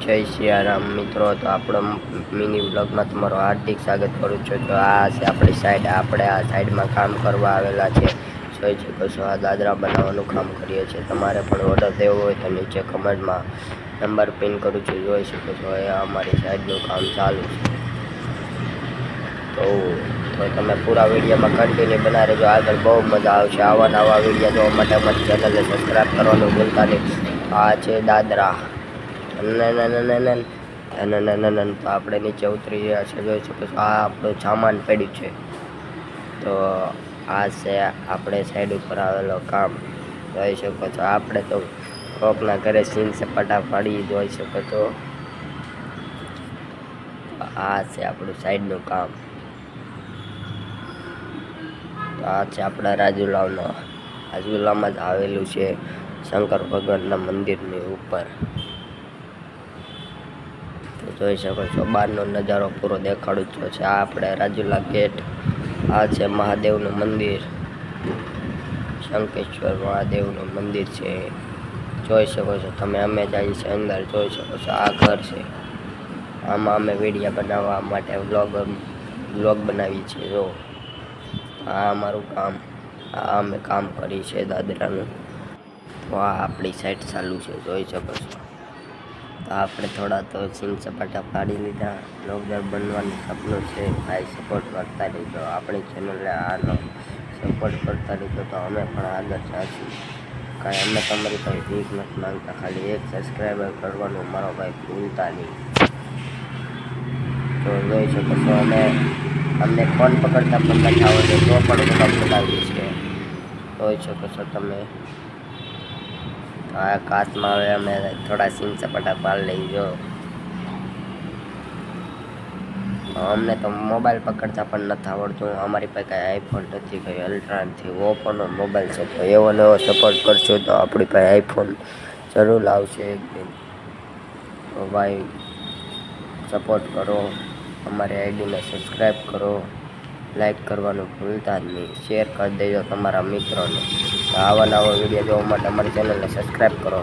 જય સિયારામ મિત્રો, તો આપણો મિની બ્લોગમાં તમારું હાર્દિક સ્વાગત કરું છું. તો આ છે આપણી સાઈડ, આપણે આ સાઈડમાં કામ કરવા આવેલા છે. જોઈ શકો છો, આ દાદરા બનાવવાનું કામ કરીએ છીએ. તમારે પણ ઓર્ડર દેવો હોય તો નીચે કમેન્ટમાં નંબર પિન કરું છું, જોઈ શકો છો. એ અમારી સાઈડનું કામ ચાલુ છે. તો તમે પૂરા વિડીયોમાં કન્ટિન્યુ બના રહેજો, આગળ બહુ મજા આવશે. આવા નવા વિડીયો જોવા માટે અમારી ચેનલને સબસ્ક્રાઈબ કરવાનું ભૂલતા નહીં. આ છે દાદરા, તો આપણે નીચે ઉતરી રહ્યા છે. જોઈ શકો છો, આ આપણું સામાન પડ્યું છે. તો આ છે આપણે સાઈડ ઉપર આવેલો કામ, જોઈ શકો છો. આપણે તો કોકના ઘરે સીન સપાટા પાડી, જોઈ શકો છો. આ છે આપણું સાઈડનું કામ. તો આ છે આપણા રાજુલામાં જ આવેલું છે, શંકર ભગવાનના મંદિરની ઉપર. તો જોઈ શકો છો, બહારનો નજારો પૂરો દેખાડું જ છે. આ આપણે રાજુલા ગેટ, આ છે મહાદેવનું મંદિર, શંકેશ્વર મહાદેવનું મંદિર છે. જોઈ શકો છો તમે. અમે જઈએ છીએ અંદર, જોઈ શકો છો. આ ઘર છે, આમાં અમે વિડીયો બનાવવા માટે વ્લોગ બનાવીએ છીએ. જો આ અમારું કામ, આ અમે કામ કરીએ છીએ દાદરાનું. તો આ આપણી સાઈડ ચાલુ છે, જોઈ શકો છો. તો આપણે થોડા તો સીન સપાટા પાડી લીધા. બ્લોગર બનવાનું સપનું છે, ભાઈ સપોર્ટ કરતા રહીજો. આપણી ચેનલને આનો સપોર્ટ કરતા રહીજો, તો અમે પણ આગળ જઈશું. કાંઈ અમે તમારી પાસે ભીખ નથી માંગતા, ખાલી એક સબસ્ક્રાઈબર કરવાનું મારો ભાઈ ભૂલતા નહીં. તો જોઈ શકો છો, અમને ફોન પકડતા પણ નથી આવડે, તો પણ બધા બોલાવીએ છીએ. જોઈ શકો છો તમે. આ કાચમાં હવે અમે થોડા સીન સપાટા પાડી લઈજો. અમને તો મોબાઈલ પકડતા પણ નથી આવડતું. અમારી પાસે કાંઈ આઈફોન નથી, કંઈ અલ્ટ્રા નથી, ઓપ્પોનો મોબાઈલ છે. તો એવો નવો સપોર્ટ કરશો તો આપણી પાસે આઈફોન જરૂર આવશે એક દિન. તો ભાઈ સપોર્ટ કરો, અમારી આઈડીને સબસ્ક્રાઈબ કરો, લાઈક કરવાનું ભૂલતા જ નહીં, શેર કરી દેજો તમારા મિત્રોને. તો આવા નવા વિડીયો જોવા માટે અમારી ચેનલને સબસ્ક્રાઈબ કરો.